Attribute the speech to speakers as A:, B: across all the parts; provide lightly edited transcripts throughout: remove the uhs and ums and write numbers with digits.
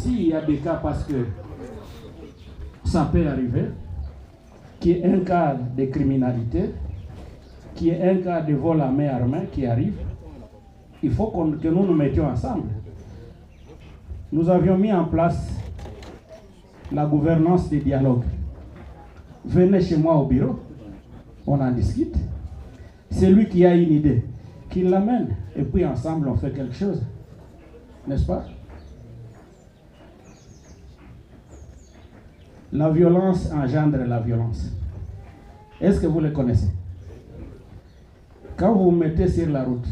A: s'il y a des cas, parce que ça peut arriver, qu'il y ait un cas de criminalité, qu'il y ait un cas de vol à main armée qui arrive, il faut que nous nous mettions ensemble. Nous avions mis en place la gouvernance des dialogues. Venez chez moi au bureau, on en discute. C'est lui qui a une idée, qu'il l'amène, et puis ensemble on fait quelque chose. N'est-ce pas? La violence engendre la violence. Est-ce que vous le connaissez? Quand vous vous mettez sur la route,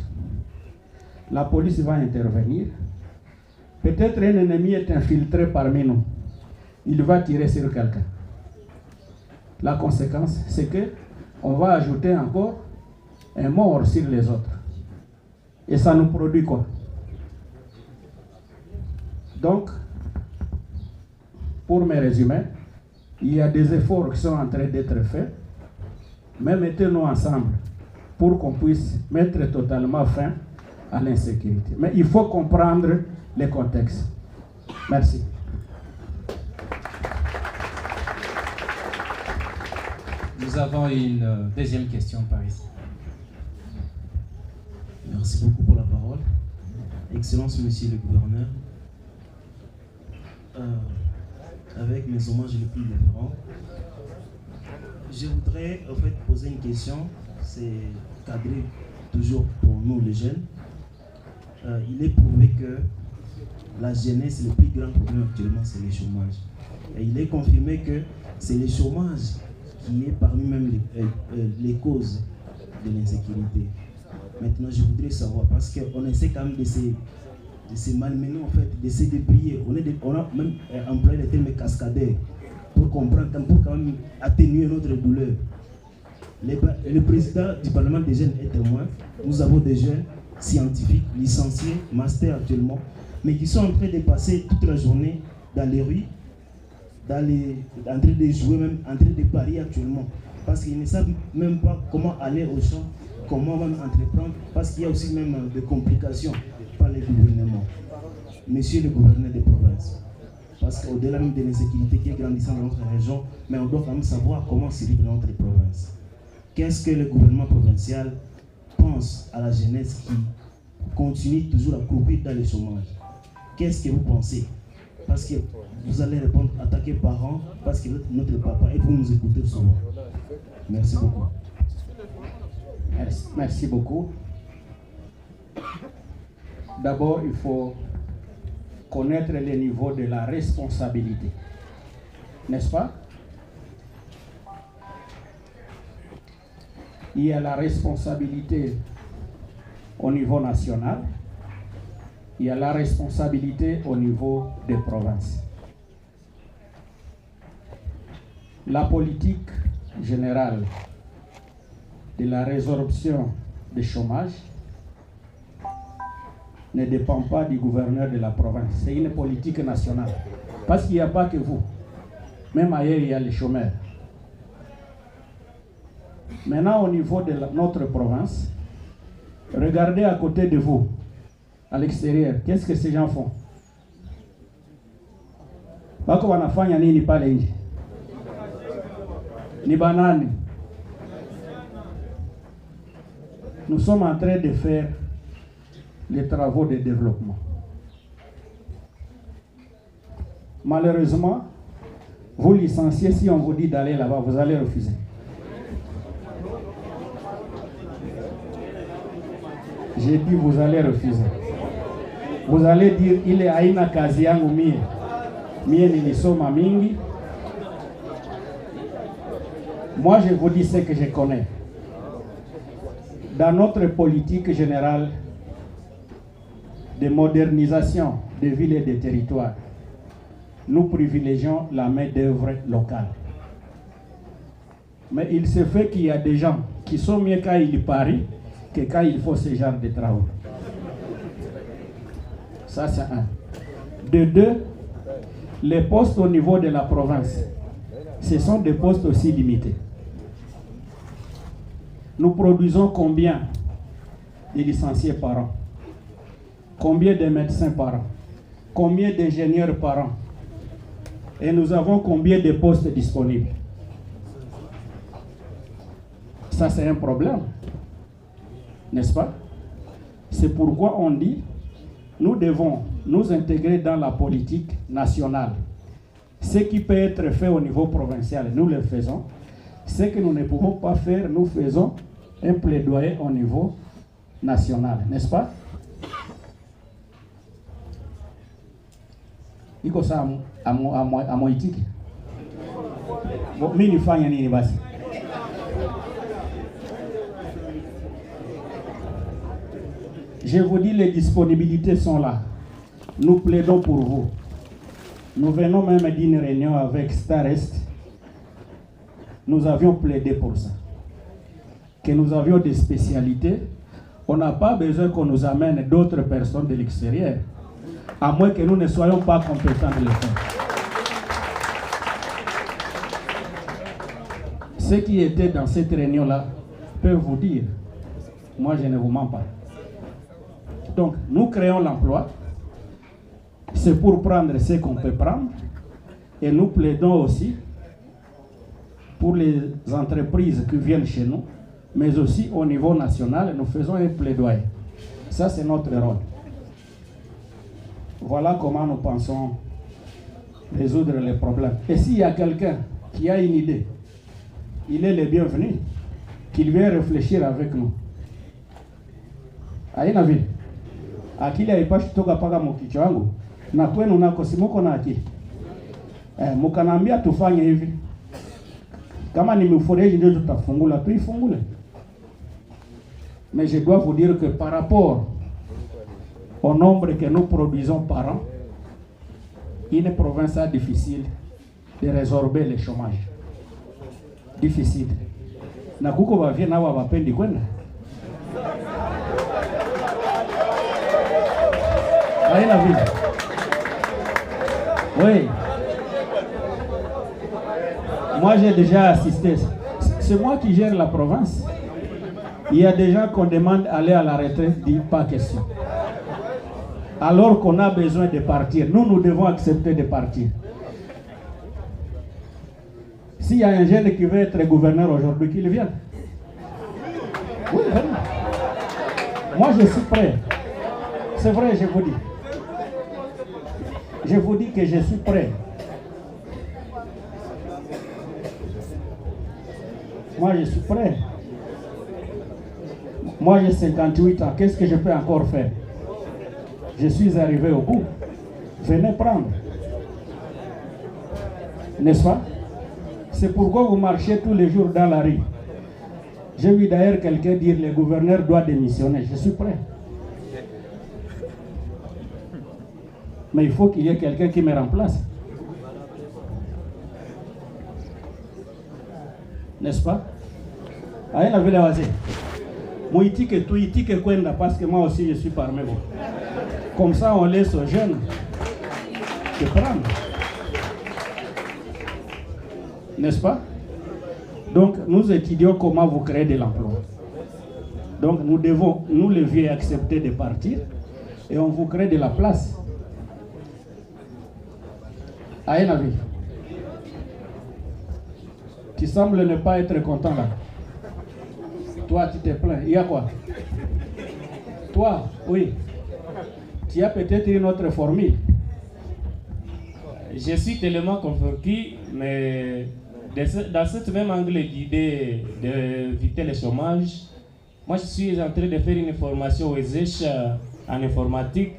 A: la police va intervenir. Peut-être un ennemi est infiltré parmi nous. Il va tirer sur quelqu'un. La conséquence, c'est que on va ajouter encore un mort sur les autres. Et ça nous produit quoi? Donc, pour me résumer, il y a des efforts qui sont en train d'être faits, mais mettez-nous ensemble pour qu'on puisse mettre totalement fin à l'insécurité. Mais il faut comprendre les contextes. Merci.
B: Nous avons une deuxième question par ici.
C: Merci beaucoup pour la parole. Excellence, Monsieur le Gouverneur. Avec mes hommages les plus révérends, je voudrais en fait poser une question. C'est cadré toujours pour nous les jeunes. Il est prouvé que la jeunesse, le plus grand problème actuellement, c'est le chômage. Et il est confirmé que c'est le chômage qui est parmi même les causes de l'insécurité. Maintenant, je voudrais savoir, parce qu'on essaie quand même de se malmener, en fait, de se débrouiller. On a même employé le terme cascadeur pour comprendre, pour quand même atténuer notre douleur. Le président du Parlement des jeunes est témoin. Nous avons des jeunes scientifiques, licenciés, masters actuellement, mais qui sont en train de passer toute la journée dans les rues, en train de jouer, même en train de parier actuellement, parce qu'ils ne savent même pas comment aller au champ, comment même entreprendre, parce qu'il y a aussi même des complications par les gouvernements. Monsieur le gouverneur des provinces, parce qu'au-delà même de l'insécurité qui est grandissante dans notre région, mais on doit quand même savoir comment se vit dans notre province. Qu'est-ce que le gouvernement provincial pense à la jeunesse qui continue toujours à courir dans le chômage? Qu'est-ce que vous pensez? Parce que vous allez répondre, attaquer parents, parce que vous êtes notre papa et vous nous écoutez souvent. Merci beaucoup.
A: Merci beaucoup. D'abord, il faut connaître le niveau de la responsabilité. N'est-ce pas? Il y a la responsabilité au niveau national, il y a la responsabilité au niveau des provinces. La politique générale de la résorption du chômage ne dépend pas du gouverneur de la province. C'est une politique nationale. Parce qu'il n'y a pas que vous. Même ailleurs, il y a les chômeurs. Maintenant, au niveau de notre province, regardez à côté de vous, à l'extérieur, qu'est-ce que ces gens font? Bako wanafanya nini pale nje? Ni banani? Nous sommes en train de faire les travaux de développement. Malheureusement, vous licenciez, si on vous dit d'aller là-bas, vous allez refuser. J'ai dit vous allez refuser. Vous allez dire il est aina kazi yangu mie. Mie nilisoma mingi. Moi je vous dis ce que je connais. Dans notre politique générale de modernisation des villes et des territoires, nous privilégions la main-d'œuvre locale. Mais il se fait qu'il y a des gens qui sont mieux quand ils parient que quand il faut ce genre de travaux. Ça, c'est un. De deux, les postes au niveau de la province, ce sont des postes aussi limités. Nous produisons combien de licenciés par an? Combien de médecins par an? combien d'ingénieurs par an? Et nous avons combien de postes disponibles? Ça, c'est un problème, n'est-ce pas? C'est pourquoi on dit, nous devons nous intégrer dans la politique nationale. Ce qui peut être fait au niveau provincial, nous le faisons. Ce que nous ne pouvons pas faire, nous faisons un plaidoyer au niveau national, n'est-ce pas? Iko saa amoitiki. Mimi nifanya nini basi? Je vous dis, les disponibilités sont là. Nous plaidons pour vous. Nous venons même d'une réunion avec Starest. Nous avions plaidé pour ça. Que nous avions des spécialités. On n'a pas besoin qu'on nous amène d'autres personnes de l'extérieur. À moins que nous ne soyons pas compétents de le faire. Ceux qui étaient dans cette réunion-là peuvent vous dire, moi je ne vous mens pas. Donc, nous créons l'emploi. C'est pour prendre ce qu'on peut prendre. Et nous plaidons aussi pour les entreprises qui viennent chez nous, mais aussi au niveau national, nous faisons un plaidoyer. Ça, c'est notre rôle. Voilà comment nous pensons résoudre les problèmes. Et s'il y a quelqu'un qui a une idée, il est le bienvenu, qu'il vienne réfléchir avec nous. Aina vile akili haipashi toka paka mkichwa wangu na kwenu nako simuko na akili mkanambia tufanye hivi, kama ni mfereji ndio tutafungula tuifungule. Mais je dois vous dire que par rapport au nombre que nous produisons par an, une province a difficile de résorber le chômage. Difficile. Na kuko bavie na wapendi kwenda. Aina vile. Oui. Moi j'ai déjà assisté. C'est moi qui gère la province. Il y a des gens qu'on demande d'aller à la retraite, dit pas question. Alors qu'on a besoin de partir. Nous devons accepter de partir. S'il y a un jeune qui veut être gouverneur aujourd'hui, qu'il vienne. Oui, vraiment. Moi, je suis prêt. C'est vrai, je vous dis. Je vous dis que je suis prêt. Moi, je suis prêt. Moi, j'ai 58 ans. Qu'est-ce que je peux encore faire? Je suis arrivé au bout. Venez prendre. N'est-ce pas? C'est pourquoi vous marchez tous les jours dans la rue. J'ai vu d'ailleurs quelqu'un dire le gouverneur doit démissionner. Je suis prêt. Mais il faut qu'il y ait quelqu'un qui me remplace. N'est-ce pas? Aïe la ville avasée. Moi, que kwenda parce que moi aussi je suis parmi vous. Comme ça, on laisse aux jeunes de prendre. N'est-ce pas? Donc, nous étudions comment vous créez de l'emploi. Donc, nous devons, nous les vieux, accepter de partir et on vous crée de la place. Aïe la vie. Tu sembles ne pas être content là. Toi, tu te plains. Il y a quoi? Toi, oui. Tu as peut-être une autre formule.
D: Je suis tellement convaincu, mais dans cette même angle d'idée d'éviter le chômage, moi je suis en train de faire une formation au ESECH en informatique,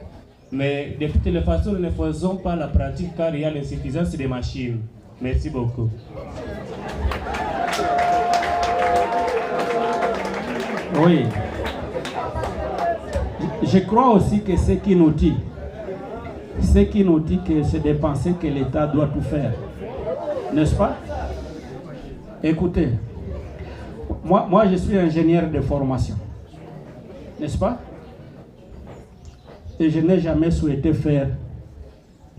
D: mais de toutes les façons, nous ne faisons pas la pratique car il y a l'insuffisance des machines. Merci beaucoup.
A: Oui. Je crois aussi que ce qui nous dit que c'est de penser que l'État doit tout faire. N'est-ce pas? Écoutez, moi je suis ingénieur de formation. N'est-ce pas? Et je n'ai jamais souhaité faire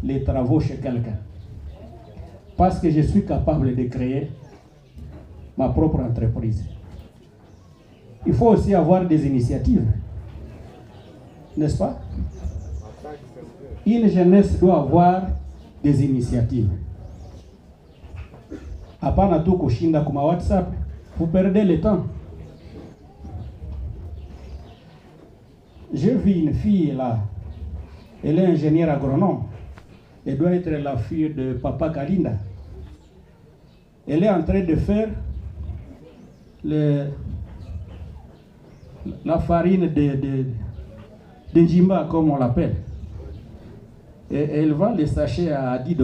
A: les travaux chez quelqu'un. Parce que je suis capable de créer ma propre entreprise. Il faut aussi avoir des initiatives. N'est-ce pas? Une jeunesse doit avoir des initiatives. Hapana tu kushinda kuma WhatsApp, vous perdez le temps. J'ai vu une fille là, elle est ingénieure agronome. Elle doit être la fille de Papa Kalinda. Elle est en train de faire la farine de Njimba, comme on l'appelle. Et elle vend les sachets à $10.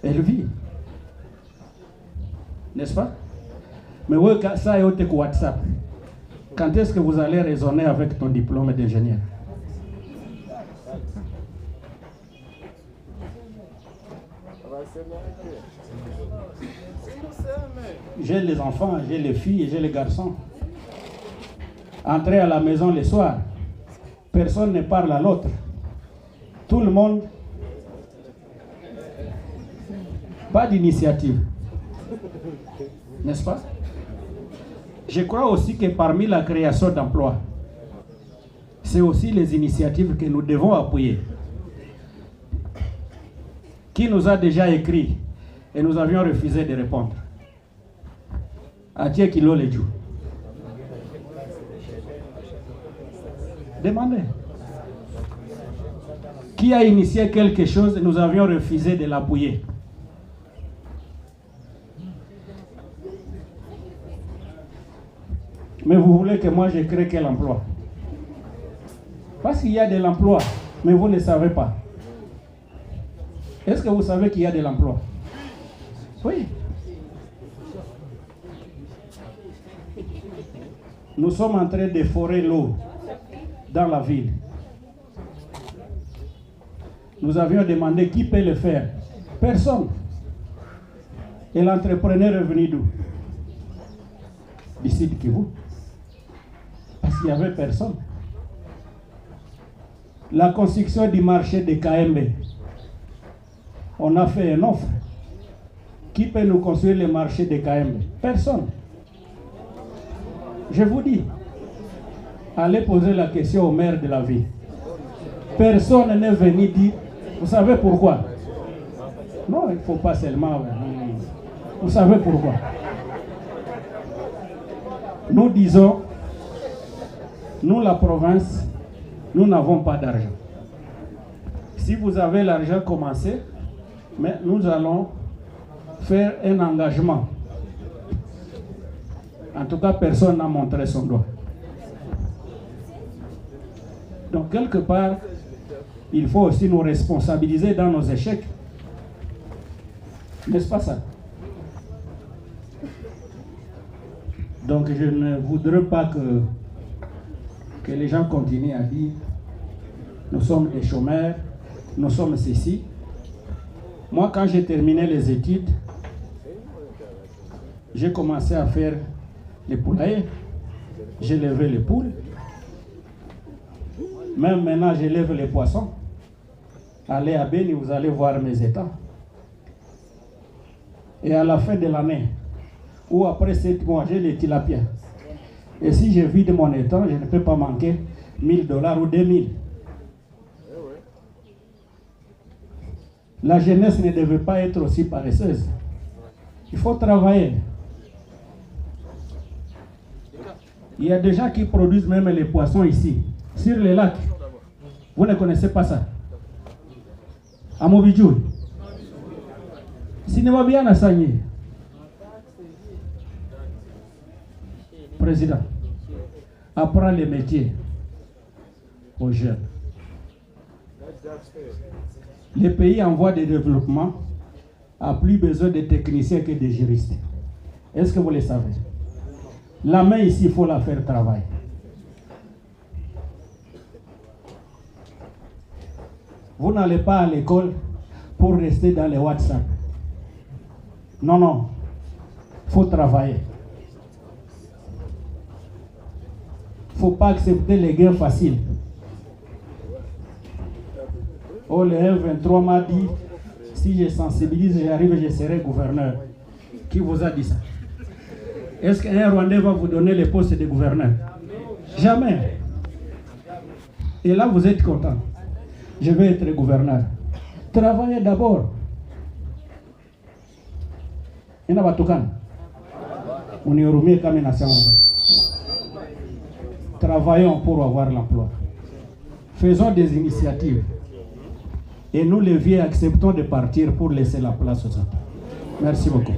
A: Elle vit. N'est-ce pas? Mais oui, ça est au WhatsApp. Quand est-ce que vous allez raisonner avec ton diplôme d'ingénieur? J'ai les enfants, j'ai les filles et j'ai les garçons. Entrer à la maison le soir, personne ne parle à l'autre. Tout le monde, pas d'initiative. N'est-ce pas? Je crois aussi que parmi la création d'emplois, c'est aussi les initiatives que nous devons appuyer. Qui nous a déjà écrit et nous avions refusé de répondre? Atie Kilo Ledjou. Demandez. Qui a initié quelque chose et nous avions refusé de l'appuyer? Mais vous voulez que moi je crée quel emploi? Parce qu'il y a de l'emploi, mais vous ne savez pas. Est-ce que vous savez qu'il y a de l'emploi? Oui. Nous sommes en train de forer l'eau dans la ville. Nous avions demandé qui peut le faire. Personne. Et l'entrepreneur est venu d'où? D'ici de Kivu. Parce qu'il n'y avait personne. La construction du marché de KMB. On a fait une offre. Qui peut nous construire le marché de KMB? Personne. Je vous dis, allez poser la question au maire de la ville. Personne n'est venu dire, vous savez pourquoi? Non, il ne faut pas seulement. Vous savez pourquoi? Nous disons, nous la province, nous n'avons pas d'argent. Si vous avez l'argent, commencez, mais nous allons faire un engagement. En tout cas, personne n'a montré son doigt. Donc, quelque part, il faut aussi nous responsabiliser dans nos échecs. N'est-ce pas ça? Donc, je ne voudrais pas que les gens continuent à dire nous sommes des chômeurs, nous sommes ceci. Moi, quand j'ai terminé les études, j'ai commencé à faire les poulaillers. J'ai levé les poules. Même maintenant, je lève les poissons. Allez à Beni, vous allez voir mes états. Et à la fin de l'année, ou après 7 mois, j'ai les tilapias. Et si je vide mon étang, je ne peux pas manquer $1000 ou 2000. La jeunesse ne devait pas être aussi paresseuse. Il faut travailler. Il y a des gens qui produisent même les poissons ici, sur les lacs. Vous ne connaissez pas ça? À Mobidjou. Cinéma bien à Sagné. Président, apprends les métiers aux jeunes. Les pays en voie de développement n'ont plus besoin de techniciens que de juristes. Est-ce que vous le savez? La main ici, il faut la faire travailler. Vous n'allez pas à l'école pour rester dans les WhatsApp. Non, non. Il faut travailler. Il ne faut pas accepter les gains faciles. Oh, le M23 m'a dit, si je sensibilise, j'arrive, je serai gouverneur. Qui vous a dit ça? Est-ce qu'un Rwandais va vous donner le poste de gouverneur? Jamais. Et là, vous êtes content. je vais être gouverneur. Travaillez d'abord. Il y a travaillons pour avoir l'emploi. Faisons des initiatives. Et nous, les vieux, acceptons de partir pour laisser la place aux autres. Merci beaucoup.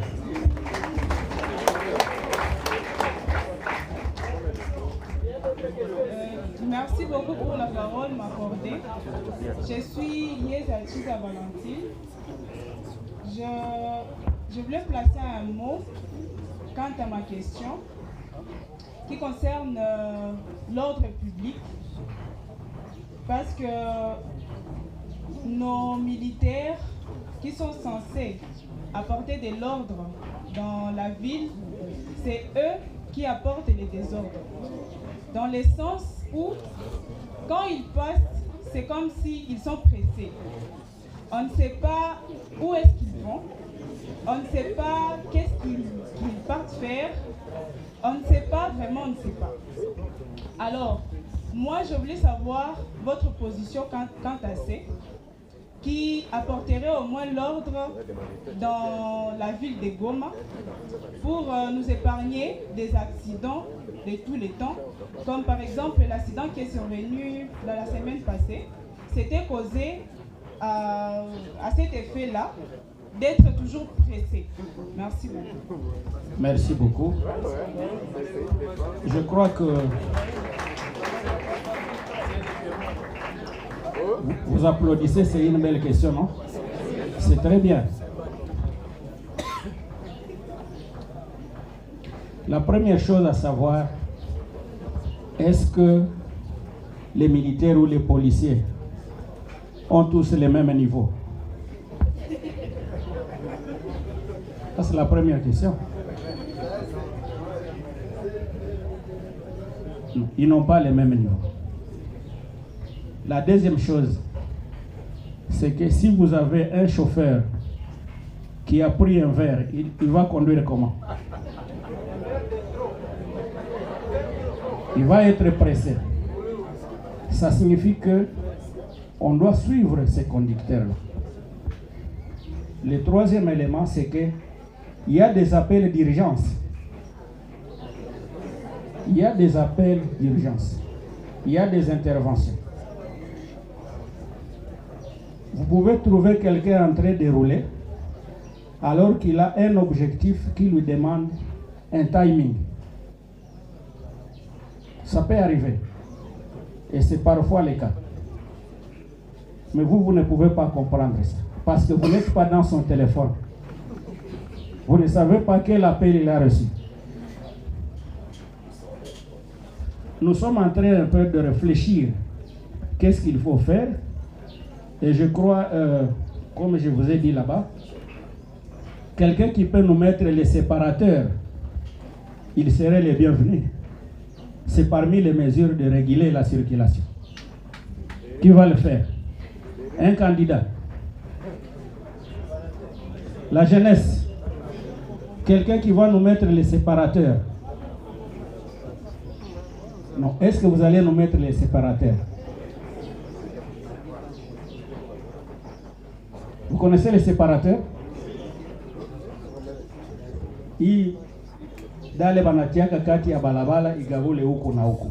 E: Merci beaucoup pour la parole m'accordée. Je suis Yeza Chiza Valentine. Je voulais placer un mot quant à ma question qui concerne l'ordre public, parce que nos militaires qui sont censés apporter de l'ordre dans la ville, c'est eux qui apportent les désordres. Dans le sens où, quand ils passent, c'est comme s'ils sont pressés. On ne sait pas où est-ce qu'ils vont, on ne sait pas qu'est-ce qu'ils partent faire, on ne sait pas, vraiment on ne sait pas. Alors, moi je voulais savoir votre position quant à ça, qui apporterait au moins l'ordre dans la ville de Goma pour nous épargner des accidents de tous les temps, comme par exemple l'accident qui est survenu dans la semaine passée. C'était causé à cet effet-là, d'être toujours pressé. Merci beaucoup.
A: Merci beaucoup. Je crois que vous applaudissez, c'est une belle question, non? C'est très bien. La première chose à savoir, est-ce que les militaires ou les policiers ont tous les mêmes niveaux? Ça, c'est la première question. Non, ils n'ont pas les mêmes niveaux. La deuxième chose, c'est que si vous avez un chauffeur qui a pris un verre, il va conduire comment? Il va être pressé. Ça signifie que on doit suivre ces conducteurs-là. Le troisième élément, c'est que il y a des appels d'urgence. Il y a des appels d'urgence. Il y a des interventions. Vous pouvez trouver quelqu'un en train de rouler alors qu'il a un objectif qui lui demande un timing. Ça peut arriver. Et c'est parfois le cas. Mais vous ne pouvez pas comprendre ça. Parce que vous n'êtes pas dans son téléphone. Vous ne savez pas quel appel il a reçu. Nous sommes en train un peu de réfléchir. Qu'est-ce qu'il faut faire? Et je crois, comme je vous ai dit là-bas, quelqu'un qui peut nous mettre les séparateurs, il serait le bienvenu. C'est parmi les mesures de réguler la circulation. Qui va le faire? Un candidat. La jeunesse. Quelqu'un qui va nous mettre les séparateurs. Non. Est-ce que vous allez nous mettre les séparateurs? Vous connaissez les séparateurs? Dale banatiaka kati ya balabala igavule huko na huko.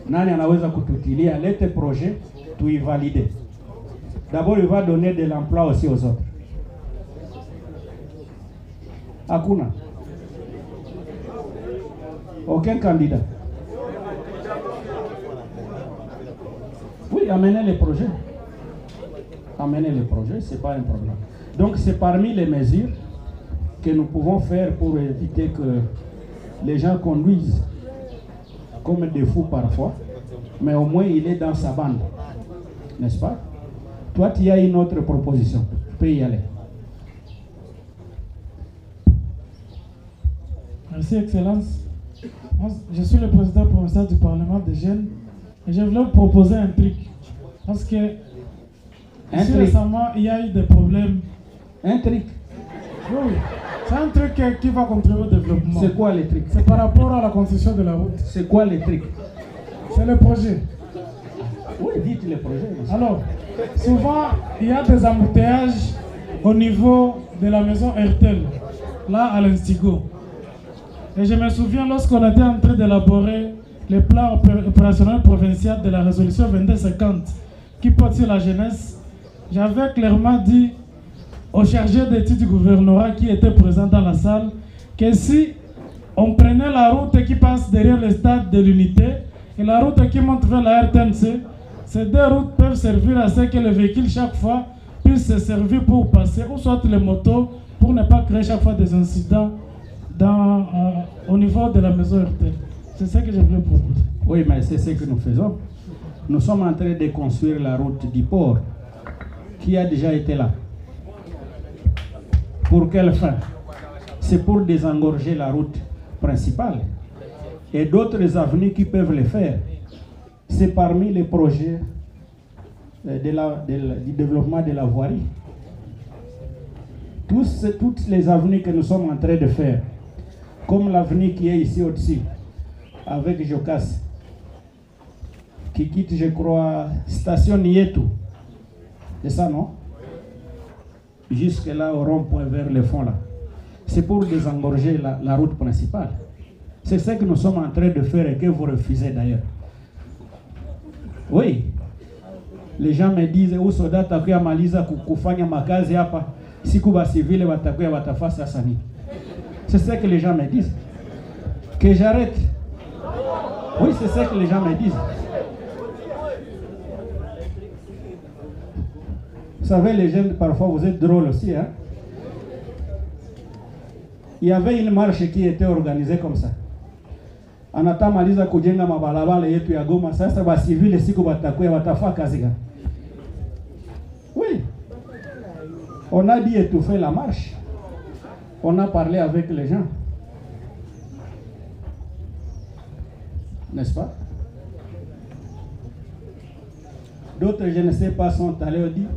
A: Nani anaweza kututilia? Lete projet, tuivalide. D'abord, il va donner de l'emploi aussi aux autres. Hakuna. Aucun candidat. Oui, amenez les projets. Amenez les projets, ce n'est pas un problème. Donc, c'est parmi les mesures que nous pouvons faire pour éviter que les gens conduisent comme des fous parfois, mais au moins il est dans sa bande, n'est-ce pas? Toi, tu as une autre proposition, tu peux y aller.
F: Merci, Excellence. Moi, je suis le président provincial du Parlement des jeunes et je voulais vous proposer un truc. Parce que ici récemment, il y a eu des problèmes.
A: Un truc?
F: Oui, c'est un truc qui va contribuer au développement.
A: C'est quoi les trucs?
F: C'est par rapport à la construction de la route.
A: C'est quoi les trucs?
F: C'est le projet.
A: Oui, dites les projets.
F: Alors, souvent il y a des embouteillages au niveau de la maison RTL, là à l'Instigo. Et je me souviens lorsqu'on était en train d'élaborer le plan opérationnel provincial de la résolution 2250 qui porte sur la jeunesse, j'avais clairement dit au chargé d'études du gouvernorat qui était présent dans la salle que si on prenait la route qui passe derrière le stade de l'unité et la route qui monte vers la RTNC, ces deux routes peuvent servir à ce que les véhicules chaque fois puissent se servir pour passer, ou soit les motos, pour ne pas créer chaque fois des incidents au niveau de la maison RTL. C'est ça que je voulais proposer.
A: Oui, mais c'est ce que nous faisons. Nous sommes en train de construire la route du port qui a déjà été là. Pour quelle fin? C'est pour désengorger la route principale. Et d'autres avenues qui peuvent le faire. C'est parmi les projets du développement de la voirie. Toutes les avenues que nous sommes en train de faire, comme l'avenue qui est ici au-dessus, avec Jokas, qui quitte, je crois, station Nietu. C'est ça, non? Jusque là, au rond-point vers le fond, là. C'est pour désengorger la route principale. C'est ce que nous sommes en train de faire et que vous refusez d'ailleurs. Oui. Les gens me disent, où soda takuya maliza kufanya makazi hapa, siku basi vile watakuya watafasa sani. C'est ce que les gens me disent. Que j'arrête. Oui, c'est ce que les gens me disent. Vous savez, les jeunes, parfois, vous êtes drôles aussi. Hein? Il y avait une marche qui était organisée comme ça. Anata maliza kujenga mabalabala yetu ya Goma, sasa basi vile siku batakuya watafaa kazi gani? Oui. On a dit étouffer la marche. On a parlé avec les gens. N'est-ce pas? D'autres, je ne sais pas, sont allés dire,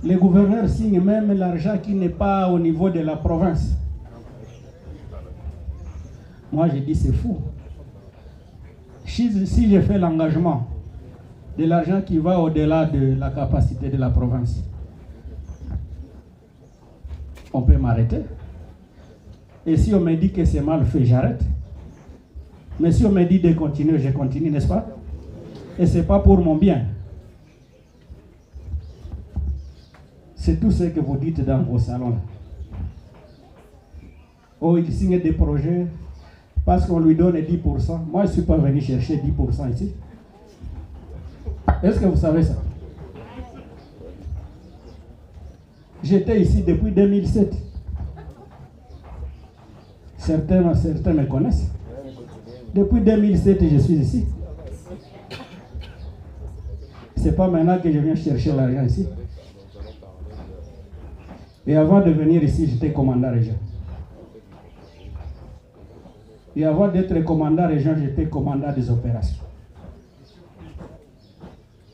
A: les gouverneurs signent même l'argent qui n'est pas au niveau de la province. Moi, je dis c'est fou. Si je fais l'engagement de l'argent qui va au-delà de la capacité de la province, on peut m'arrêter. Et si on me dit que c'est mal fait, j'arrête. Mais si on me dit de continuer, je continue, n'est-ce pas? Et ce n'est pas pour mon bien. C'est tout ce que vous dites dans vos salons. Oh, il signe des projets parce qu'on lui donne 10%. Moi, je ne suis pas venu chercher 10% ici. Est-ce que vous savez ça? J'étais ici depuis 2007. Certains me connaissent. Depuis 2007, je suis ici. Ce n'est pas maintenant que je viens chercher l'argent ici. Et avant de venir ici, j'étais commandant région. Et avant d'être commandant région, j'étais commandant des opérations.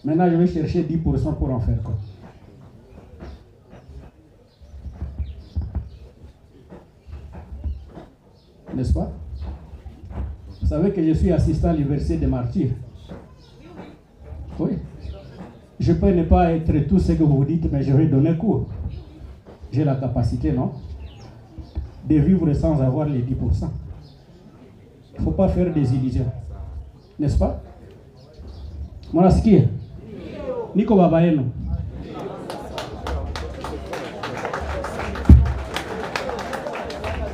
A: Maintenant, je vais chercher 10% pour en faire quoi? N'est-ce pas? Vous savez que je suis assistant à l'université des martyrs. Oui. Je peux ne pas être tout ce que vous dites, mais je vais donner cours. J'ai la capacité, non? De vivre sans avoir les 10%. Il ne faut pas faire des illusions. N'est-ce pas? Monaskia. Niko Babaeno.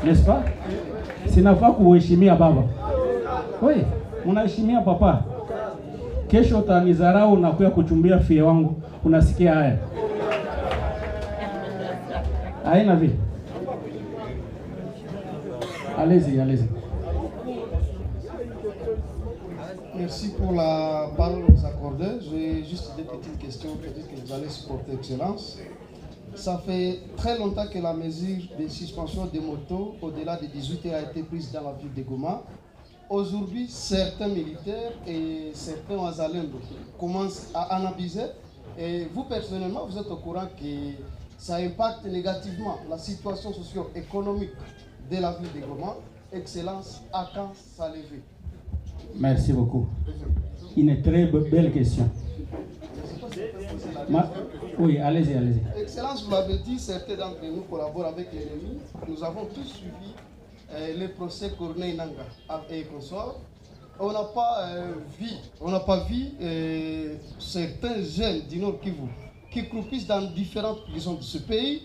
A: N'est-ce pas? Sinafaa kuheshimia baba. Oui, unaheshimia papa. Kesho utanizarau na kuya kuchumbia fie wangu. Unasikia haya? Haina vile. Allez-y, allez-y.
G: Merci pour la parole que vous accordez. J'ai juste des petites questions peut-être que vous allez supporter, Excellence. Ça fait très longtemps que la mesure de suspension des motos au-delà de 18 heures a été prise dans la ville de Goma. Aujourd'hui, certains militaires et certains Ouazalendo commencent à en abuser. Et vous, personnellement, vous êtes au courant que ça impacte négativement la situation socio-économique de la ville de Goma. Excellence, à quand ça lever?
A: Merci beaucoup. Une très belle question. Oui, allez-y, allez-y.
G: Excellence, vous l'avez dit, certains d'entre nous collaborent avec l'ennemi. Nous avons tous suivi les procès Corneille Nangaa et consorts. On n'a pas vu certains jeunes du Nord Kivu qui croupissent dans différentes prisons de ce pays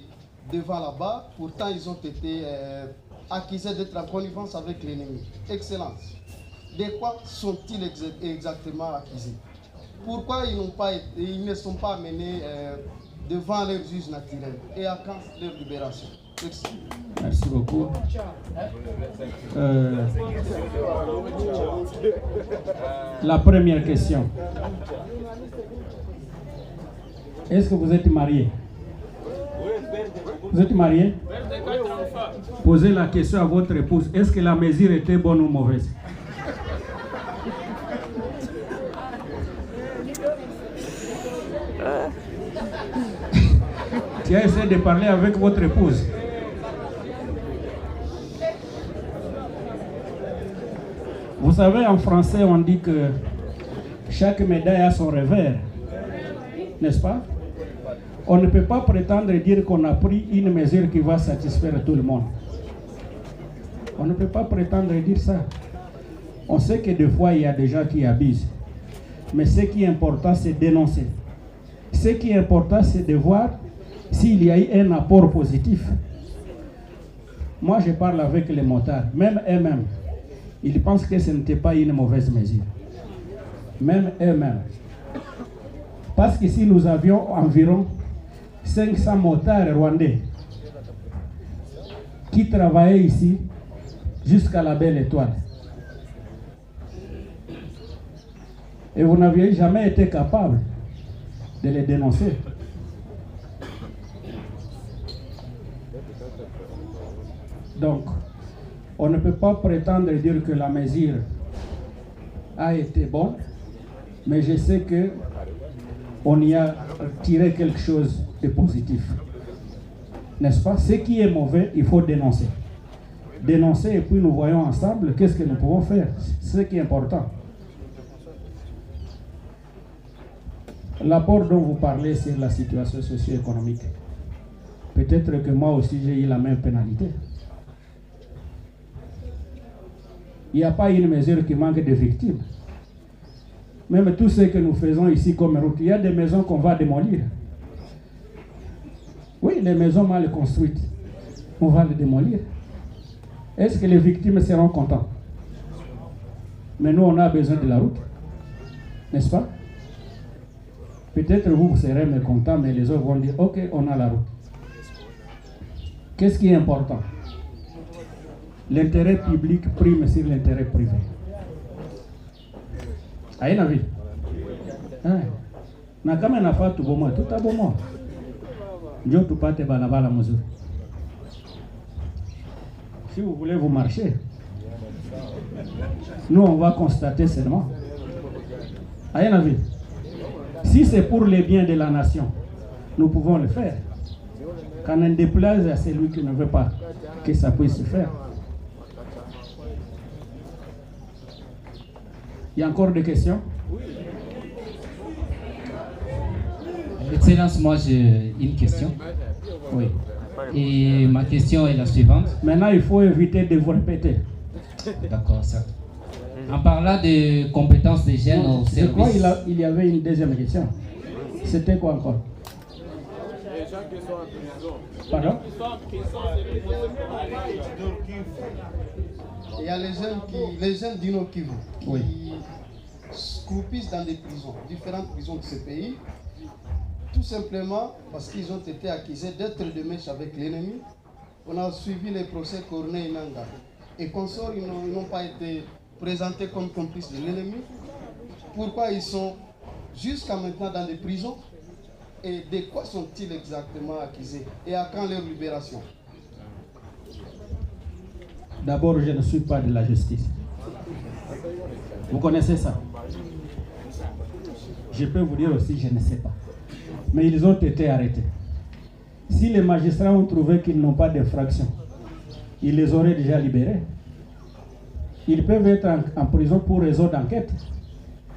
G: devant là-bas. Pourtant, ils ont été accusés d'être en connivence avec l'ennemi. Excellence. De quoi sont-ils exactement accusés? Pourquoi ils ne sont pas amenés devant leurs juges naturels? Et à quand leur libération? Merci.
A: Merci beaucoup. La première question. Est-ce que vous êtes marié? Vous êtes marié? Posez la question à votre épouse. Est-ce que la mesure était bonne ou mauvaise? Tu as essayé de parler avec votre épouse. Vous savez, en français, on dit que chaque médaille a son revers, n'est-ce pas? On ne peut pas prétendre dire qu'on a pris une mesure qui va satisfaire tout le monde. On ne peut pas prétendre dire ça. On sait que des fois, il y a des gens qui abusent. Mais ce qui est important, c'est dénoncer. Ce qui est important, c'est de voir s'il y a eu un apport positif. Moi, je parle avec les motards, même eux-mêmes. Ils pensent que ce n'était pas une mauvaise mesure. Même eux-mêmes. Parce que si nous avions environ 500 motards rwandais qui travaillaient ici jusqu'à la Belle Étoile, et vous n'aviez jamais été capable de les dénoncer. Donc, on ne peut pas prétendre dire que la mesure a été bonne, mais je sais que on y a tiré quelque chose de positif. N'est-ce pas? Ce qui est mauvais, il faut dénoncer. Dénoncer et puis nous voyons ensemble qu'est-ce que nous pouvons faire. C'est ce qui est important. L'apport dont vous parlez sur la situation socio-économique. Peut-être que moi aussi j'ai eu la même pénalité. Il n'y a pas une mesure qui manque de victimes. Même tout ce que nous faisons ici comme route, il y a des maisons qu'on va démolir. Oui, les maisons mal construites, on va les démolir. Est-ce que les victimes seront contents? Mais nous, on a besoin de la route, n'est-ce pas? Peut-être vous serez mécontents, mais les autres vont dire, ok, on a la route. Qu'est-ce qui est important? L'intérêt public prime sur l'intérêt privé. Aïe la vie. Na kama nafaa tubomoe, tutabomoa. Ndio tupate balabala mzuri. Si vous voulez vous marcher, nous on va constater seulement. Aïe la vie. Si c'est pour les biens de la nation, nous pouvons le faire. Quand on déplaise à celui qui ne veut pas que ça puisse se faire. Il y a encore des questions?
B: Excellence, moi j'ai une question.
A: Oui.
B: Et ma question est la suivante.
A: Maintenant, il faut éviter de vous répéter.
B: D'accord, ça. En parlant des compétences des jeunes au service...
A: Je crois qu'il y avait une deuxième question. C'était quoi encore?
H: Les gens qui sont en prison.
A: Pardon?
G: Il y a les jeunes du Nord Kivu qui croupissent dans des prisons, différentes prisons de ce pays, tout simplement parce qu'ils ont été accusés d'être de mèche avec l'ennemi. On a suivi les procès Corneille Nangaa et consorts, ils n'ont pas été présentés comme complices de l'ennemi. Pourquoi ils sont jusqu'à maintenant dans des prisons et de quoi sont-ils exactement accusés et à quand leur libération?
A: D'abord, je ne suis pas de la justice. Vous connaissez ça? Je peux vous dire aussi, je ne sais pas. Mais ils ont été arrêtés. Si les magistrats ont trouvé qu'ils n'ont pas d'infraction, ils les auraient déjà libérés. Ils peuvent être en prison pour raison d'enquête.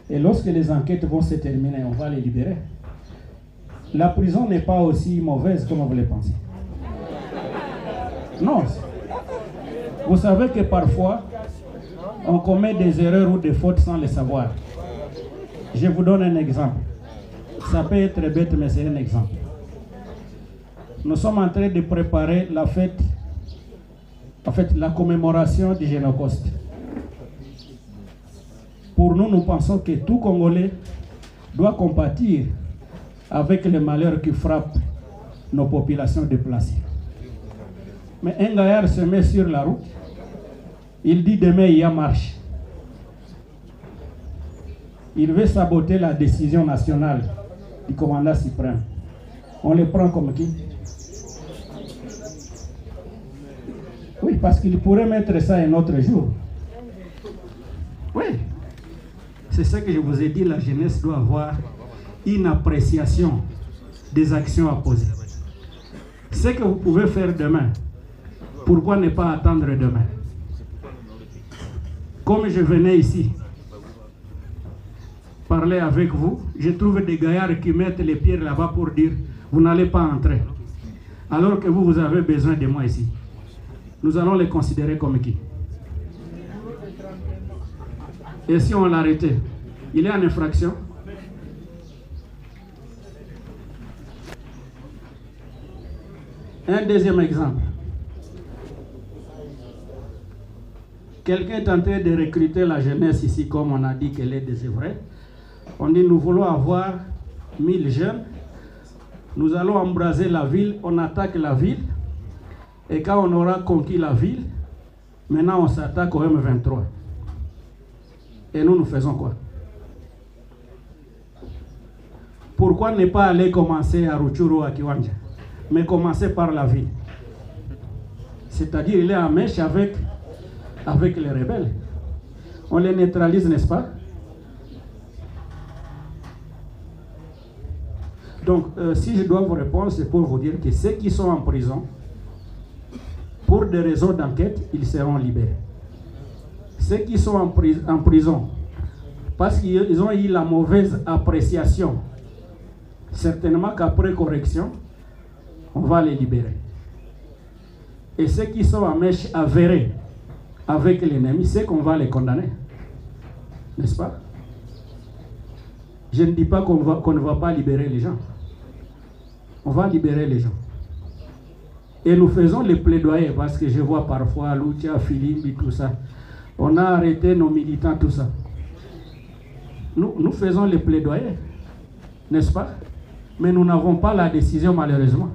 A: Et lorsque les enquêtes vont se terminer, on va les libérer. la prison n'est pas aussi mauvaise comme vous le pensez. Non. Vous savez que parfois, on commet des erreurs ou des fautes sans le savoir. Je vous donne un exemple. Ça peut être bête, mais c'est un exemple. Nous sommes en train de préparer la fête, la commémoration du Génocide. Pour nous, nous pensons que tout Congolais doit compatir avec les malheurs qui frappent nos populations déplacées. Mais un gaillard se met sur la route, il dit demain il y a marche. Il veut saboter la décision nationale du commandant suprême. On le prend comme qui? Oui, parce qu'il pourrait mettre ça un autre jour. Oui. C'est ça que je vous ai dit, la jeunesse doit avoir une appréciation des actions à poser. Ce que vous pouvez faire demain, pourquoi ne pas attendre demain? Comme je venais ici parler avec vous, je trouve des gaillards qui mettent les pierres là-bas pour dire vous n'allez pas entrer. Alors que vous avez besoin de moi ici. Nous allons les considérer comme qui? Et si on l'arrêtait, il est en infraction? Un deuxième exemple. Quelqu'un est en train de recruter la jeunesse ici, comme on a dit qu'elle est désœuvrée. On dit nous voulons avoir 1000 jeunes. Nous allons embraser la ville, on attaque la ville. Et quand on aura conquis la ville, maintenant on s'attaque au M23. Et nous faisons quoi? Pourquoi ne pas aller commencer à Rutshuru ou à Kiwanja, mais commencer par la ville? C'est-à-dire il est en mèche avec les rebelles. On les neutralise, n'est-ce pas? Donc, si je dois vous répondre, c'est pour vous dire que ceux qui sont en prison, pour des raisons d'enquête, ils seront libérés. Ceux qui sont en prison, parce qu'ils ont eu la mauvaise appréciation, certainement qu'après correction, on va les libérer. Et ceux qui sont en mèche avérée avec l'ennemi, c'est qu'on va les condamner. N'est-ce pas? Je ne dis pas qu'on ne va pas libérer les gens. On va libérer les gens. Et nous faisons les plaidoyers, parce que je vois parfois Lucha, Filimbi, tout ça. On a arrêté nos militants, tout ça. Nous faisons les plaidoyers, n'est-ce pas? Mais nous n'avons pas la décision, malheureusement.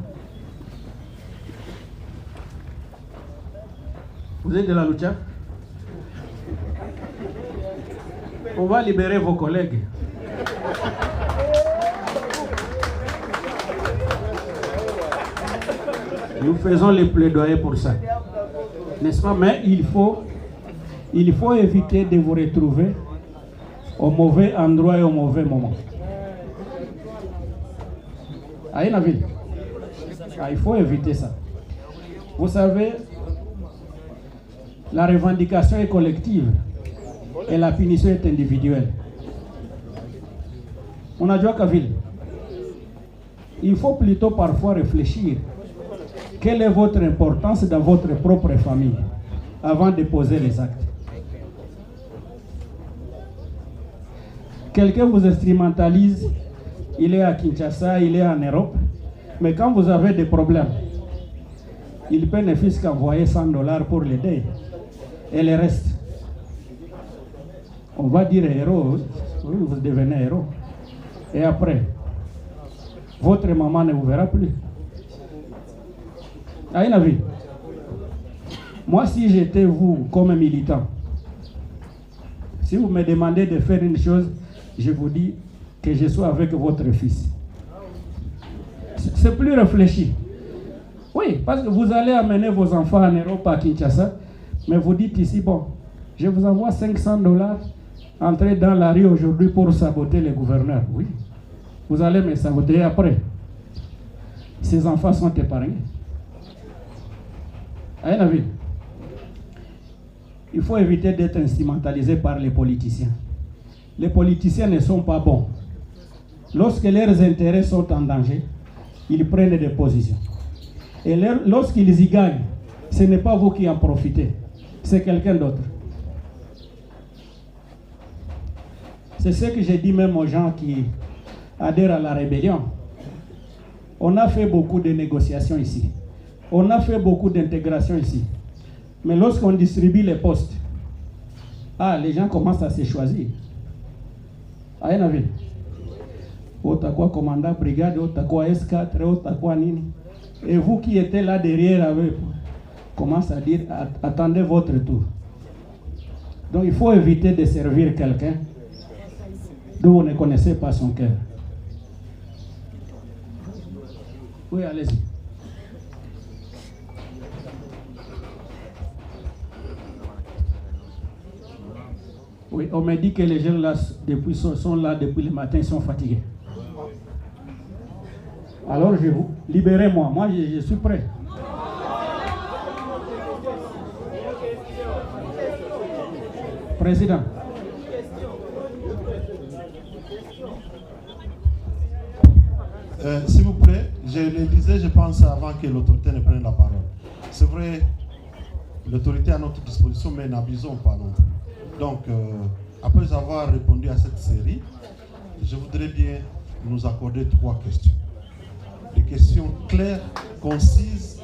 A: Vous êtes de la Lucha? On va libérer vos collègues. Nous faisons les plaidoyers pour ça. N'est-ce pas? Mais il faut éviter de vous retrouver au mauvais endroit et au mauvais moment. Il faut éviter ça. Vous savez, la revendication est collective et la punition est individuelle. On a dit à ville. Il faut plutôt parfois réfléchir. Quelle est votre importance dans votre propre famille avant de poser les actes? Quelqu'un vous instrumentalise, il est à Kinshasa, il est en Europe, mais quand vous avez des problèmes, il peut ne fût qu'envoyer $100 pour l'aider. Et le reste, on va dire héros, oui, vous devenez héros. Et après, votre maman ne vous verra plus. Moi, si j'étais vous comme militant, si vous me demandez de faire une chose, je vous dis que je sois avec votre fils. C'est plus réfléchi. Oui, parce que vous allez amener vos enfants en Europe, à Kinshasa, mais vous dites ici, bon, je vous envoie $500, entrez dans la rue aujourd'hui pour saboter les gouverneurs. Oui, vous allez me saboter après. Ces enfants sont épargnés. Il faut éviter d'être instrumentalisé par les politiciens. Les politiciens ne sont pas bons. lorsque leurs intérêts sont en danger, ils prennent des positions. Et lorsqu'ils y gagnent, ce n'est pas vous qui en profitez, c'est quelqu'un d'autre. C'est ce que j'ai dit même aux gens qui adhèrent à la rébellion. On a fait beaucoup de négociations ici. On a fait beaucoup d'intégration ici. Mais lorsqu'on distribue les postes, les gens commencent à se choisir. Otakwa commandant brigade, Otakwa S4, Otakwa Nini. Et vous qui étiez là derrière avec, commencez à dire, attendez votre tour. Donc il faut éviter de servir quelqu'un dont vous ne connaissez pas son cœur. Oui, allez-y. Oui, on me dit que les gens là sont là depuis le matin, ils sont fatigués. Alors je vous libérez-moi, moi je suis prêt. Président.
I: S'il vous plaît, je le disais, je pense, avant que l'autorité ne prenne la parole. C'est vrai, l'autorité est à notre disposition, mais n'abusons pas non plus. Donc, après avoir répondu à cette série, je voudrais bien nous accorder 3 questions. Des questions claires, concises.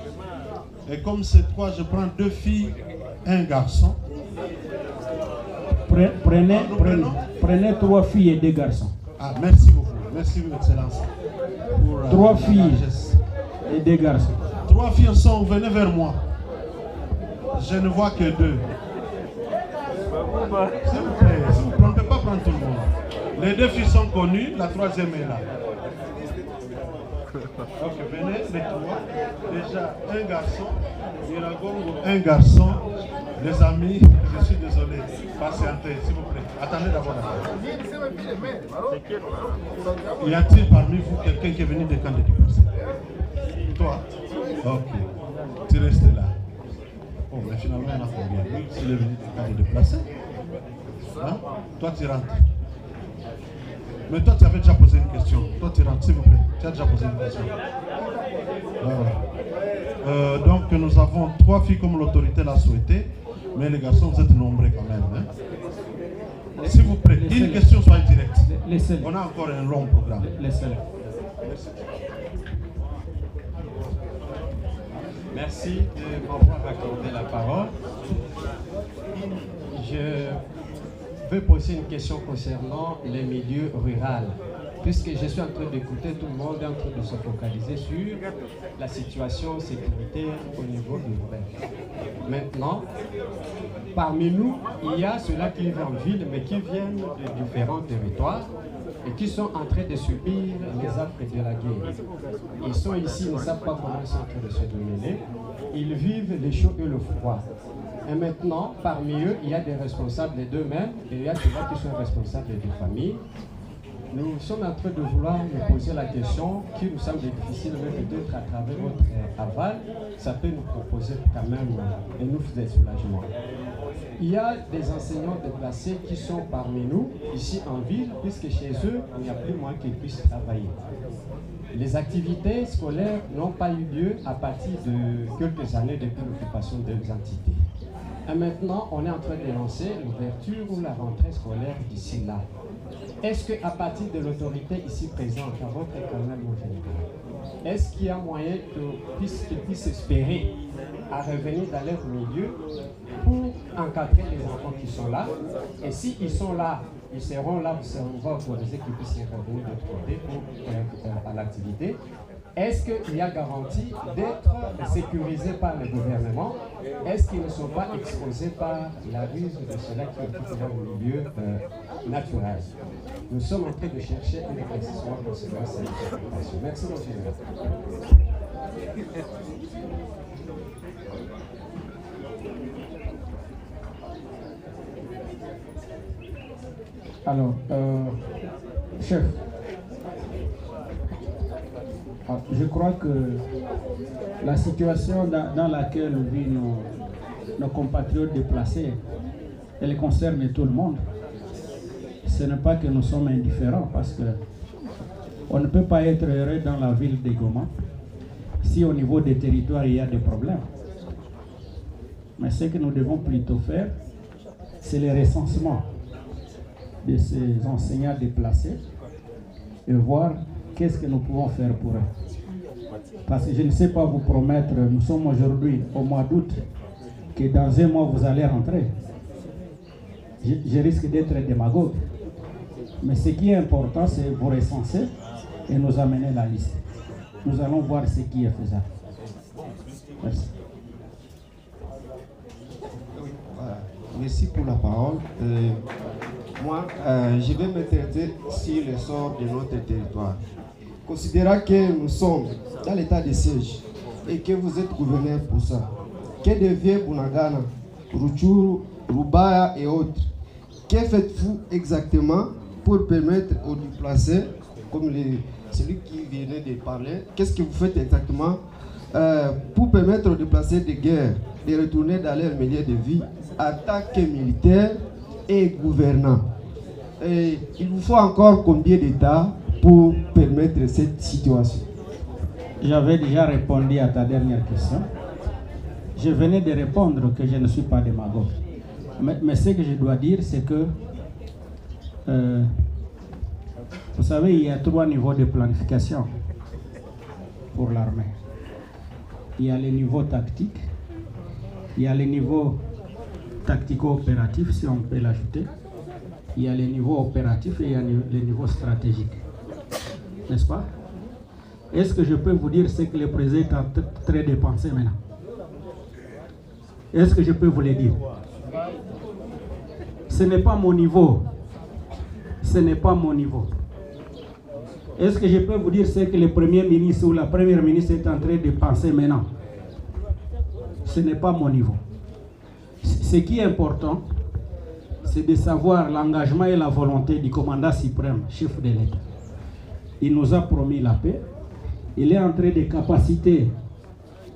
I: Et comme c'est 3, je prends 2 filles, 1 garçon.
A: Prenez 3 filles et 2 garçons.
I: Merci beaucoup. Merci, Excellence.
A: 3 filles et 2 garçons.
I: 3 filles sont venues vers moi. Je ne vois que 2. S'il vous plaît, on ne peut pas prendre tout le monde. Les 2 filles sont connues, la 3e est là. Ok, venez, les 3. Déjà, 1 garçon, Iragongo, 1 garçon. Les amis, je suis désolé, patientez, s'il vous plaît. Attendez d'abord la parole. Y a-t-il parmi vous quelqu'un qui est venu des camps de déplacés? Toi? Ok. Tu restes là. Oh, mais finalement, on a combien? Oui, s'il est venu des camps de déplacés. Hein? Toi, tu rentres. Mais toi, tu avais déjà posé une question. Toi, tu rentres, s'il vous plaît. Tu as déjà posé une question. Voilà. Donc, nous avons 3 filles comme l'autorité l'a souhaité. Mais les garçons, vous êtes nombreux quand même. Hein? S'il vous plaît, une question soit directe. On a encore un long programme.
J: Merci de m'avoir accordé la parole. Je veux poser une question concernant les milieux ruraux. Puisque je suis en train d'écouter, tout le monde est en train de se focaliser sur la situation sécuritaire au niveau urbain. Maintenant, parmi nous, il y a ceux-là qui vivent en ville, mais qui viennent de différents territoires et qui sont en train de subir les affres de la guerre. Ils sont ici, ils ne savent pas comment ils sont en train de se démêler. Ils vivent le chaud et le froid. Et maintenant, parmi eux, il y a des responsables d'eux-mêmes et il y a ceux-là qui sont responsables des familles. Nous sommes en train de vouloir nous poser la question qui nous semble difficile, mais peut-être à travers votre aval, ça peut nous proposer quand même et nous faire des soulagements. Il y a des enseignants déplacés qui sont parmi nous, ici en ville, puisque chez eux, il n'y a plus moyen qu'ils puissent travailler. Les activités scolaires n'ont pas eu lieu à partir de quelques années depuis l'occupation des entités. Et maintenant, on est en train de lancer l'ouverture ou la rentrée scolaire d'ici là. Est-ce qu'à partir de l'autorité ici présente, à votre école au général, est-ce qu'il y a moyen qu'ils puissent espérer à revenir dans leur milieu pour encadrer les enfants qui sont là? Et s'ils sont là, ils seront là, on va autoriser qu'ils puissent revenir de l'autre côté pour à l'activité. Est-ce qu'il y a garantie d'être sécurisés par le gouvernement? Est-ce qu'ils ne sont pas exposés par la ruse de ceux-là qui occupent leur milieu naturel? Nous sommes en train de chercher un éclaircissement concernant cette interprétation. Merci, mon général.
A: Alors, chef, je crois que la situation dans laquelle vivent nos compatriotes déplacés, elle concerne tout le monde. Ce n'est pas que nous sommes indifférents, parce que On ne peut pas être heureux dans la ville de Goma si au niveau des territoires il y a des problèmes. Mais ce que nous devons plutôt faire, c'est le recensement de ces enseignants déplacés et voir qu'est-ce que nous pouvons faire pour eux. Parce que je ne sais pas vous promettre, nous sommes aujourd'hui au mois d'août, que dans un mois vous allez rentrer. Je risque d'être démagogue. Mais ce qui est important, c'est vous recenser et nous amener la liste. Nous allons voir ce qui est faisable. Merci.
K: Merci pour la parole. Moi, je vais m'intéresser sur le sort de notre territoire. Considérant que nous sommes dans l'état de siège et que vous êtes gouverneur pour ça, que devient Bunagana, Rutshuru, Rubaya et autres? Que faites-vous exactement pour permettre aux déplacés, comme celui qui venait de parler, qu'est-ce que vous faites exactement pour permettre aux déplacés de guerre de retourner dans leur milieu de vie en tant que militaires et gouvernants? Et il vous faut encore combien d'États pour permettre cette situation?
A: J'avais déjà répondu à ta dernière question. Je venais de répondre que je ne suis pas démagogue. Mais ce que je dois dire, c'est que, vous savez, il y a 3 niveaux de planification pour l'armée. Il y a le niveau tactique, il y a le niveau tactico-opératif, si on peut l'ajouter, il y a le niveau opératif et il y a le niveau stratégique. N'est-ce pas? Est-ce que je peux vous dire ce que le président est en train de penser maintenant? Est-ce que je peux vous le dire? Ce n'est pas mon niveau. Ce n'est pas mon niveau. Est-ce que je peux vous dire ce que le Premier ministre ou la Première ministre est en train de penser maintenant? Ce n'est pas mon niveau. Ce qui est important, c'est de savoir l'engagement et la volonté du commandant suprême, chef de l'État. Il nous a promis la paix. Il est en train de capaciter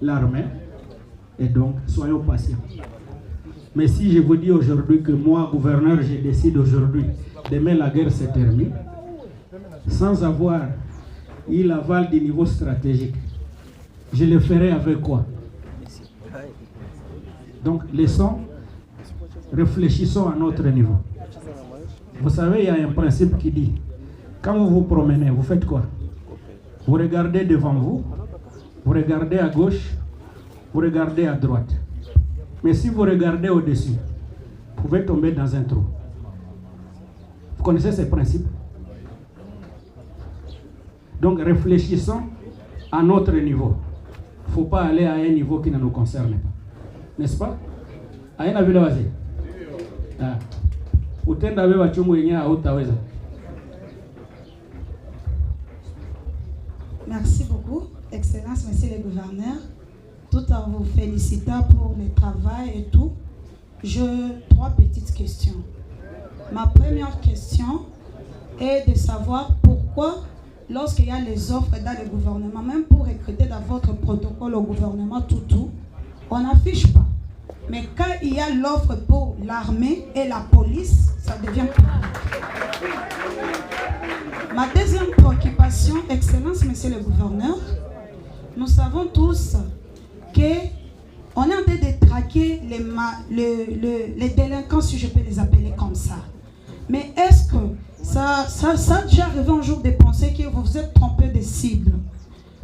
A: l'armée. Et donc, soyons patients. Mais si je vous dis aujourd'hui que moi, gouverneur, je décide aujourd'hui, demain la guerre se termine, sans avoir eu l'aval du niveau stratégique, je le ferai avec quoi? Donc, laissons, réfléchissons à notre niveau. Vous savez, il y a un principe qui dit, quand vous vous promenez, vous faites quoi? Vous regardez devant vous, vous regardez à gauche, vous regardez à droite. Mais si vous regardez au-dessus, vous pouvez tomber dans un trou. Vous connaissez ces principes? Donc réfléchissons à notre niveau. Il ne faut pas aller à un niveau qui ne nous concerne pas. N'est-ce pas?
L: Merci beaucoup, Excellence, Monsieur le Gouverneur. Tout en vous félicitant pour le travail et tout, j'ai 3 petites questions. Ma première question est de savoir pourquoi, lorsqu'il y a les offres dans le gouvernement, même pour recruter dans votre protocole au gouvernement, tout, on n'affiche pas. Mais quand il y a l'offre pour l'armée et la police, ça devient public. Ma deuxième préoccupation, Excellence, Monsieur le Gouverneur, nous savons tous qu'on est en train de traquer les délinquants, si je peux les appeler comme ça. Mais est-ce que ça a déjà arrivé un jour de penser que vous vous êtes trompé de cible?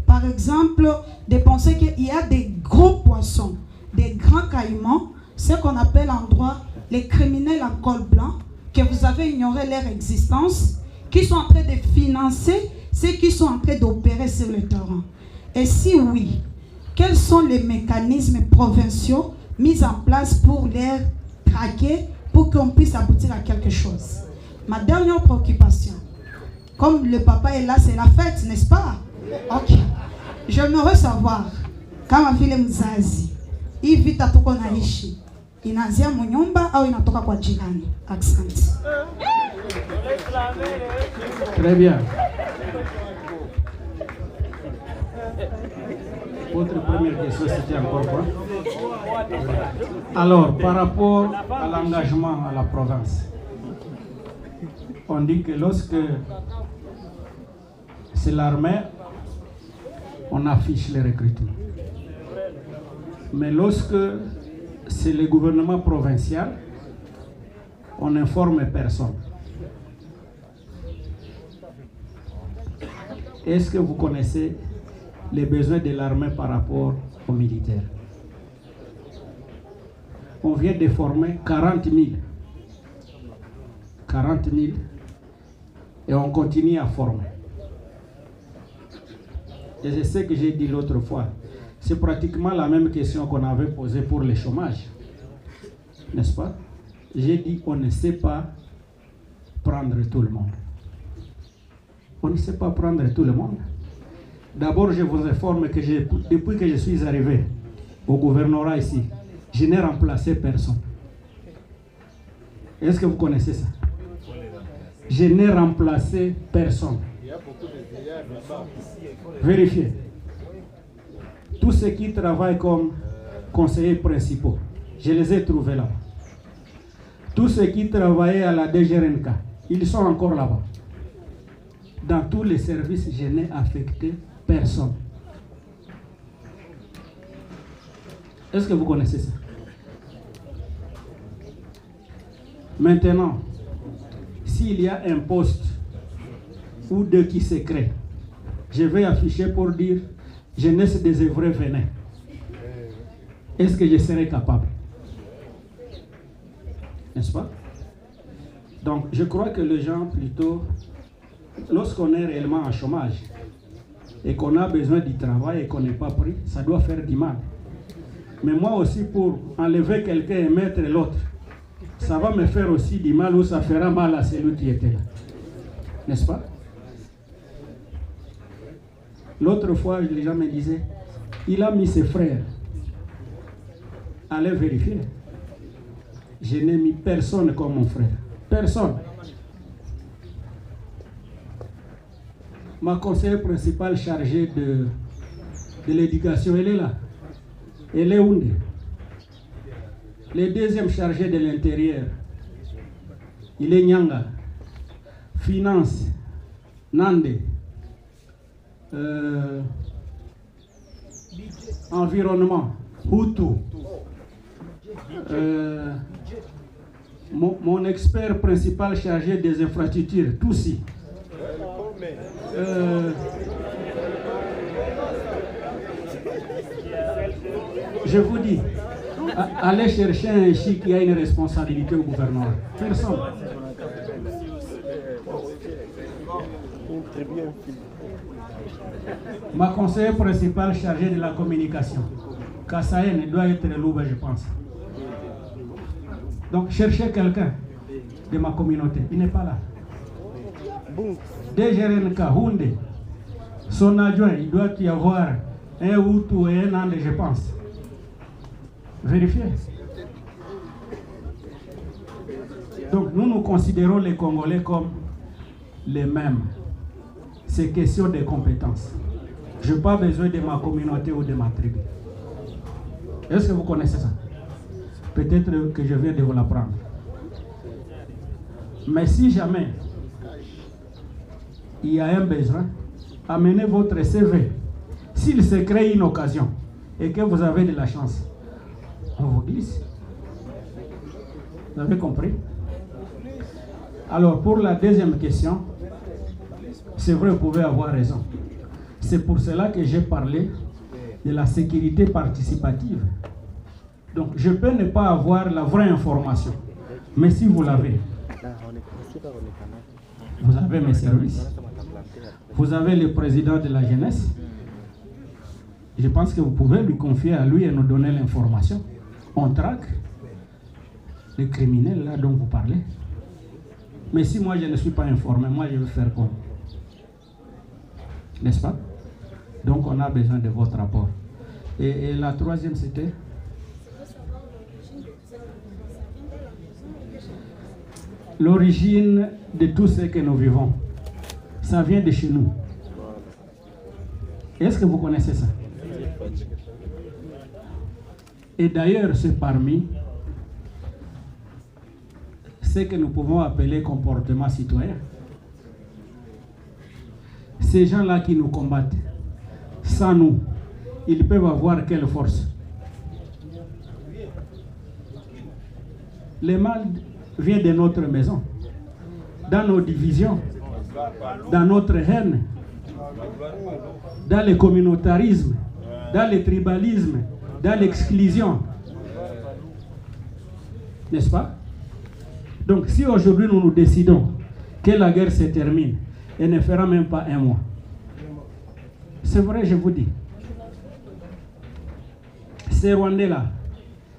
L: Par exemple, de penser qu'il y a des gros poissons, des grands caïmans, ce qu'on appelle en droit les criminels en col blanc, que vous avez ignoré leur existence, qui sont en train de financer ceux qui sont en train d'opérer sur le terrain. Et si oui, quels sont les mécanismes provinciaux mis en place pour les traquer, pour qu'on puisse aboutir à quelque chose? Ma dernière préoccupation, comme le papa est là, c'est la fête, n'est-ce pas? Ok. J'aimerais savoir, kama vile mzazi, hii vita tuko naishi, inaanzia munyumba au inatoka kwa jirani? Asante.
A: Très bien. Votre première question, c'était encore quoi? Alors, par rapport à l'engagement à la province, on dit que lorsque c'est l'armée, on affiche les recrutements. Mais lorsque c'est le gouvernement provincial, on n'informe personne. Est-ce que vous connaissez les besoins de l'armée par rapport aux militaires? On vient de former 40 000. 40 000 et on continue à former. Et c'est ce que j'ai dit l'autre fois. C'est pratiquement la même question qu'on avait posée pour le chômage. N'est-ce pas? J'ai dit on ne sait pas prendre tout le monde. On ne sait pas prendre tout le monde. D'abord, je vous informe que depuis que je suis arrivé au gouvernorat ici, je n'ai remplacé personne. Est-ce que vous connaissez ça? Je n'ai remplacé personne. Vérifiez. Tous ceux qui travaillent comme conseillers principaux, je les ai trouvés là-bas. Tous ceux qui travaillaient à la DGRNK, ils sont encore là-bas. Dans tous les services, je n'ai affecté personne. Est-ce que vous connaissez ça? Maintenant, s'il y a un poste ou deux qui se créent, je vais afficher pour dire jeunesse désœuvrée, venez. Est-ce que je serai capable? N'est-ce pas? Donc, je crois que les gens, plutôt, lorsqu'on est réellement en chômage et qu'on a besoin du travail et qu'on n'est pas pris, ça doit faire du mal. Mais moi aussi, pour enlever quelqu'un et mettre l'autre, ça va me faire aussi du mal ou ça fera mal à celui qui était là. N'est-ce pas? L'autre fois, les gens me disaient, il a mis ses frères. Allez vérifier. Je n'ai mis personne comme mon frère. Personne. Ma conseillère principale chargée de l'éducation, elle est là. Elle est où? Le deuxième chargé de l'intérieur, il est Nyanga. Finance, Nande. Environnement, Hutu. Mon expert principal chargé des infrastructures, Toussi. Je vous dis, allez chercher un chic qui a une responsabilité au gouvernement. Personne. Ma conseillère principale chargée de la communication, Kassaïen, doit être Louba, je pense. Donc, cherchez quelqu'un de ma communauté. Il n'est pas là. DGRNK, Houndé, son adjoint, il doit y avoir un Hutu et un Ande, je pense. Vérifiez. Donc, nous considérons les Congolais comme les mêmes. C'est question de compétences. Je n'ai pas besoin de ma communauté ou de ma tribu. Est-ce que vous connaissez ça? Peut-être que je viens de vous l'apprendre. Mais si jamais il y a un besoin, amenez votre CV. S'il se crée une occasion et que vous avez de la chance, on vous glisse. Vous avez compris? Alors, pour la deuxième question, c'est vrai, vous pouvez avoir raison. C'est pour cela que j'ai parlé de la sécurité participative. Donc, je peux ne pas avoir la vraie information. Mais si vous l'avez, vous avez mes services. Vous avez le président de la jeunesse. Je pense que vous pouvez lui confier à lui et nous donner l'information. On traque les criminels là dont vous parlez. Mais si moi je ne suis pas informé, moi je vais faire quoi? N'est-ce pas? Donc on a besoin de votre rapport. Et la troisième c'était? L'origine de tout ce que nous vivons. Ça vient de chez nous. Est-ce que vous connaissez ça? Et d'ailleurs, c'est parmi ce que nous pouvons appeler comportement citoyen. ces gens-là qui nous combattent, sans nous, ils peuvent avoir quelle force? Le mal vient de notre maison, dans nos divisions, dans notre haine, dans le communautarisme, dans le tribalisme, dans l'exclusion. N'est-ce pas? Donc si aujourd'hui nous décidons que la guerre se termine, elle ne fera même pas un mois. C'est vrai, je vous dis. Ces Rwandais-là,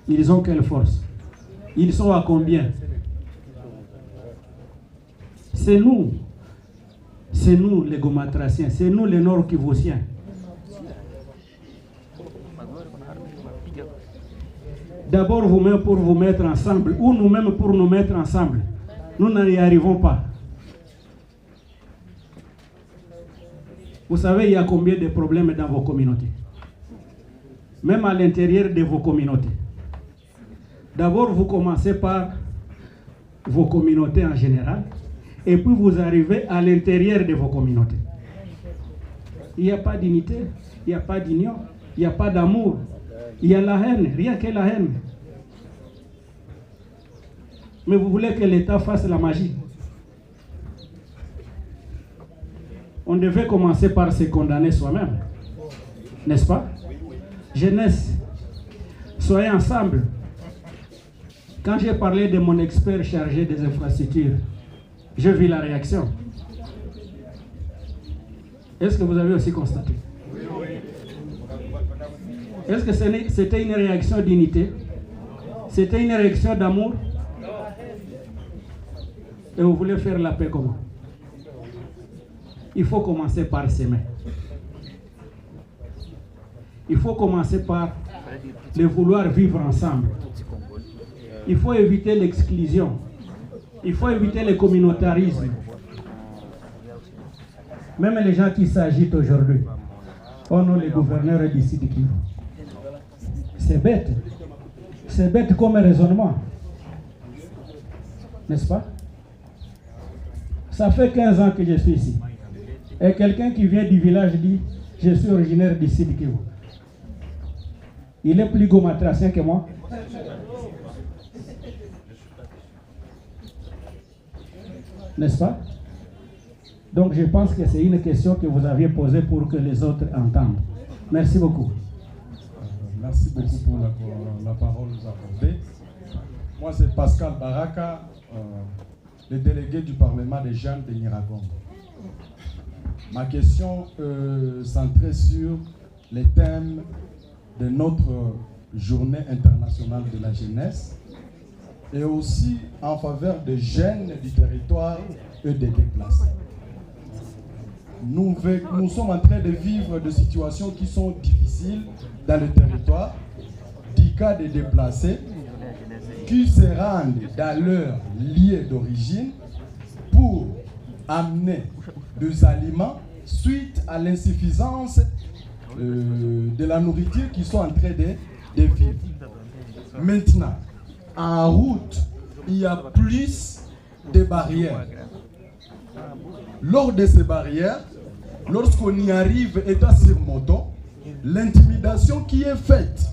A: ils ont quelle force? Ils sont à combien? C'est nous les Gomatraciens, c'est nous les Nord-Kivusiens. D'abord vous-même pour vous mettre ensemble, ou nous-mêmes pour nous mettre ensemble. Nous n'y arrivons pas. Vous savez, il y a combien de problèmes dans vos communautés? Même à l'intérieur de vos communautés. D'abord, vous commencez par vos communautés en général, et puis vous arrivez à l'intérieur de vos communautés. Il n'y a pas d'unité, il n'y a pas d'union, il n'y a pas d'amour. Il y a la haine, rien que la haine. Mais vous voulez que l'État fasse la magie. On devait commencer par se condamner soi-même. N'est-ce pas? Jeunesse, soyez ensemble. Quand j'ai parlé de mon expert chargé des infrastructures, j'ai vu la réaction. Est-ce que vous avez aussi constaté? Est-ce que c'était une réaction d'unité? C'était une réaction d'amour? Et vous voulez faire la paix comment? Il faut commencer par s'aimer. Il faut commencer par le vouloir vivre ensemble. Il faut éviter l'exclusion. Il faut éviter le communautarisme. Même les gens qui s'agitent aujourd'hui, oh non, les gouverneurs d'ici de Kivu. C'est bête. C'est bête comme raisonnement. N'est-ce pas? Ça fait 15 ans que je suis ici. Et quelqu'un qui vient du village dit, je suis originaire d'ici de Kivu. Il est plus gomatracien que moi. N'est-ce pas? Donc je pense que c'est une question que vous aviez posée pour que les autres entendent. Merci beaucoup.
M: Merci beaucoup pour la parole nous accordée. Moi, c'est Pascal Baraka, le délégué du Parlement des jeunes de Nyiragongo. Ma question centrée sur les thèmes de notre journée internationale de la jeunesse et aussi en faveur des jeunes du territoire et des déplacés. Nous sommes en train de vivre des situations qui sont difficiles dans le territoire, des cas de déplacés qui se rendent dans leur lieu d'origine pour amener des aliments suite à l'insuffisance de la nourriture qu'ils sont en train de vivre. Maintenant, en route, il y a plus de barrières. Lors de ces barrières, lorsqu'on y arrive étant sur moto, l'intimidation qui est faite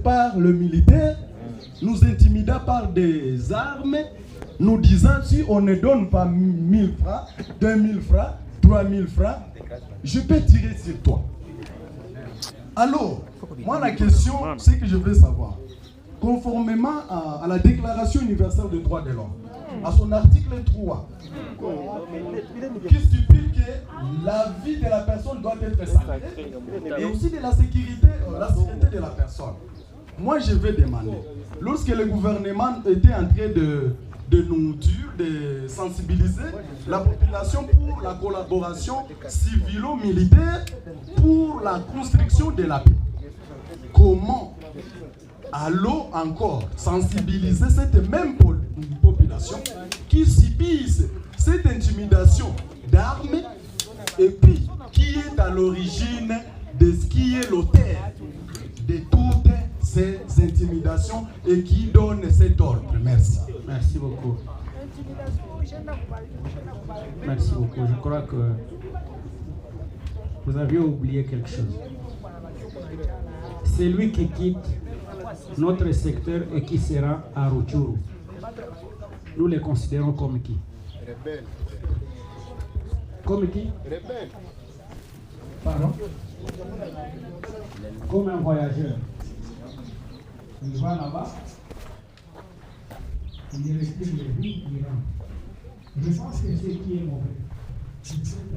M: par le militaire, nous intimidant par des armes, nous disant si on ne donne pas 1000 francs, 2000 francs, 3000 francs, je peux tirer sur toi. Alors, moi la question, c'est que je veux savoir, conformément à la Déclaration universelle des droits de l'homme, à son article 3, qui stipule que la vie de la personne doit être sacrée et aussi de la sécurité de la personne. Moi, je vais demander, lorsque le gouvernement était en train de nous dire, de sensibiliser la population pour la collaboration civilo-militaire pour la construction de la paix, comment allons encore sensibiliser cette même population qui subissent cette intimidation d'armes et puis qui est à l'origine de ce qui est l'auteur de toutes ces intimidations et qui donne cet ordre. Merci.
A: Merci beaucoup. Merci beaucoup. Je crois que vous aviez oublié quelque chose. C'est lui qui quitte notre secteur et qui sera à Rutshuru. Nous les considérons comme qui?
H: Rebelle.
A: Comme qui?
H: Rebelle.
A: Pardon? Comme un voyageur. Il va là-bas, il respire les vies, il rentre. Je pense que c'est ce qui est mauvais. C'est cette